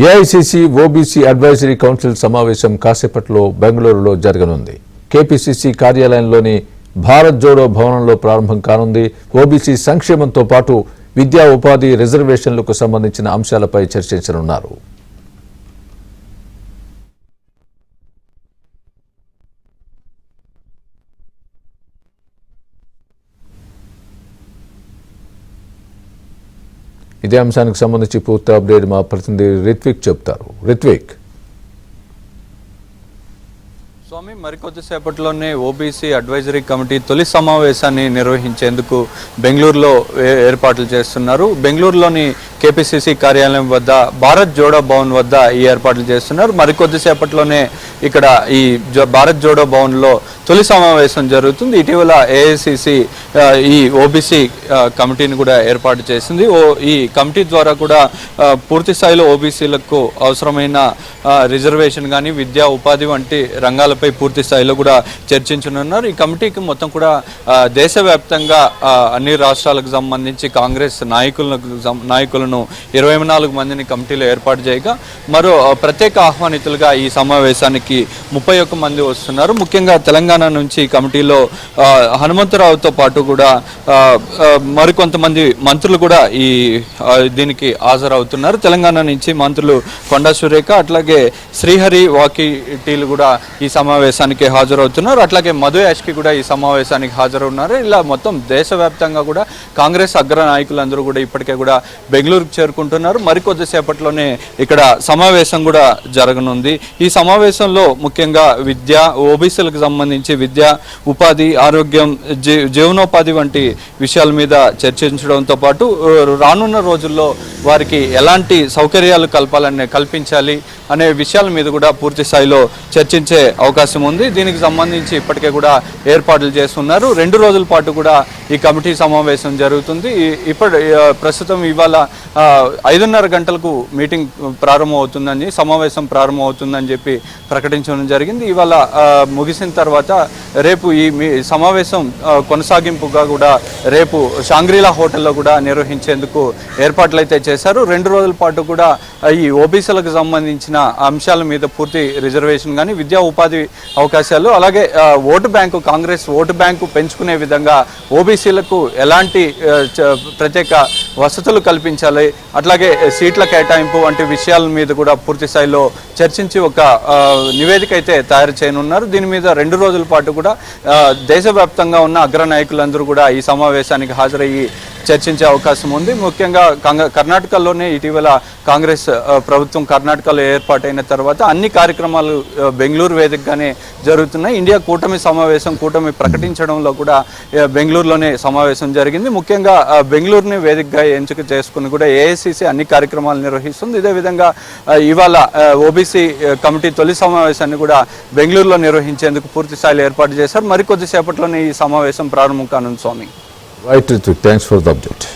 AICC OBC advisory council సమావేశం కాసేపట్లో బెంగళూరులో జరగనుంది. కేపీసీసీ కార్యాలయంలోని భారత్ జోడో భవనంలో ప్రారంభం కానుంది. ఓబీసీ సంక్షేమంతో పాటు విద్యా ఉపాధి రిజర్వేషన్లకు సంబంధించిన అంశాలపై చర్చించనున్నారు. ఇదే అంశానికి సంబంధించి పూర్తి అప్డేట్ మా ప్రతినిధి రిత్విక్ చెప్తారు. రిత్విక్, స్వామి, మరికొద్దిసేపట్లోనే ఓబీసీ అడ్వైజరీ కమిటీ తొలి సమావేశాన్ని నిర్వహించేందుకు బెంగళూరులో ఏర్పాట్లు చేస్తున్నారు. బెంగళూరులోని కేపీసీసీ కార్యాలయం వద్ద భారత్ జోడో భవన్ వద్ద ఈ ఏర్పాట్లు చేస్తున్నారు. మరికొద్దిసేపట్లోనే ఇక్కడ ఈ భారత్ జోడో భవన్లో తొలి సమావేశం జరుగుతుంది. ఇటీవల ఏఐసీసీ ఈ ఓబీసీ కమిటీని కూడా ఏర్పాటు చేసింది. ఈ కమిటీ ద్వారా కూడా పూర్తి స్థాయిలో ఓబీసీలకు అవసరమైన రిజర్వేషన్ కానీ విద్యా ఉపాధి వంటి రంగాలపై పూర్తి స్థాయిలో కూడా చర్చించనున్నారు. ఈ కమిటీకి మొత్తం కూడా దేశవ్యాప్తంగా అన్ని రాష్ట్రాలకు సంబంధించి కాంగ్రెస్ నాయకులను 24 మందిని కమిటీలో ఏర్పాటు చేయగా మరో ప్రత్యేక ఆహ్వానితులుగా ఈ సమావేశానికి 31 మంది వస్తున్నారు. ముఖ్యంగా తెలంగాణ నుంచి కమిటీలో హనుమంతరావుతో పాటు కూడా మరికొంతమంది మంత్రులు కూడా దీనికి హాజరవుతున్నారు. తెలంగాణ నుంచి మంత్రులు కొండా సురేఖ, అట్లాగే శ్రీహరి వాకిటీలు కూడా ఈ సమావేశానికి హాజరవుతున్నారు. అట్లాగే మధు యాష్కి కూడా ఈ సమావేశానికి హాజరవుతున్నారు. ఇలా మొత్తం దేశవ్యాప్తంగా కూడా కాంగ్రెస్ అగ్ర నాయకులందరూ కూడా ఇప్పటికే కూడా బెంగళూరుకు చేరుకుంటున్నారు. మరికొద్దిసేపట్లోనే ఇక్కడ సమావేశం కూడా జరగనుంది. ఈ సమావేశంలో ముఖ్యంగా విద్య, ఓబీసీలకు సంబంధించి విద్య, ఉపాధి, ఆరోగ్యం, జీవనోపాధి వంటి విషయాల మీద చర్చించడంతో పాటు రానున్న రోజుల్లో వారికి ఎలాంటి సౌకర్యాలు కల్పించాలి అనే విషయాల మీద కూడా పూర్తి స్థాయిలో చర్చించే అవకాశం ఉంది. దీనికి సంబంధించి ఇప్పటికే కూడా ఏర్పాట్లు చేస్తున్నారు. 2 రోజుల పాటు కూడా ఈ కమిటీ సమావేశం జరుగుతుంది. ప్రస్తుతం ఇవాళ 5:30 గంటలకు మీటింగ్ ప్రారంభమవుతుందని, సమావేశం ప్రారంభమవుతుందని చెప్పి ప్రకటించడం జరిగింది. ఇవాళ ముగిసిన తర్వాత రేపు ఈ సమావేశం కొనసాగింపుగా కూడా రేపు షాంగ్రీలా హోటల్లో కూడా నిర్వహించేందుకు ఏర్పాట్లు అయితే చేశారు. 2 రోజుల పాటు కూడా ఈ ఓబీసీలకు సంబంధించిన అంశాల మీద పూర్తి రిజర్వేషన్ కానీ విద్యా ఉపాధి అవకాశాలు, అలాగే vote bank, Congress vote bank పెంచుకునే విధంగా ఓబీసీలకు ఎలాంటి ప్రత్యేక వసతులు కల్పించాలి, అట్లాగే సీట్ల కేటాయింపు వంటి విషయాల మీద కూడా పూర్తి స్థాయిలో చర్చించి ఒక నివేదిక అయితే తయారు చేయనున్నారు. దీని మీద 2 రోజుల పాటు కూడా దేశవ్యాప్తంగా ఉన్న అగ్ర నాయకులందరూ కూడా ఈ సమావేశానికి హాజరయ్యి చర్చించే అవకాశం ఉంది. ముఖ్యంగా కర్ణాటకలోనే ఇటీవల కాంగ్రెస్ ప్రభుత్వం కర్ణాటకలో ఏర్పాటైన తర్వాత అన్ని కార్యక్రమాలు బెంగళూరు వేదికగానే జరుగుతున్నాయి. ఇండియా కూటమి ప్రకటించడంలో కూడా బెంగళూరులోనే సమావేశం జరిగింది. ముఖ్యంగా బెంగళూరుని వేదికగా ఎంపిక చేసుకుని కూడా ఏఐసీసీ అన్ని కార్యక్రమాలు నిర్వహిస్తుంది. ఇదే విధంగా ఇవాళ ఓబీసీ కమిటీ తొలి సమావేశాన్ని కూడా బెంగళూరులో నిర్వహించేందుకు పూర్తి స్థాయిలో ఏర్పాటు చేశారు. మరికొద్దిసేపట్లోనే ఈ సమావేశం ప్రారంభం కానుంది. స్వామి, right, thanks for the update.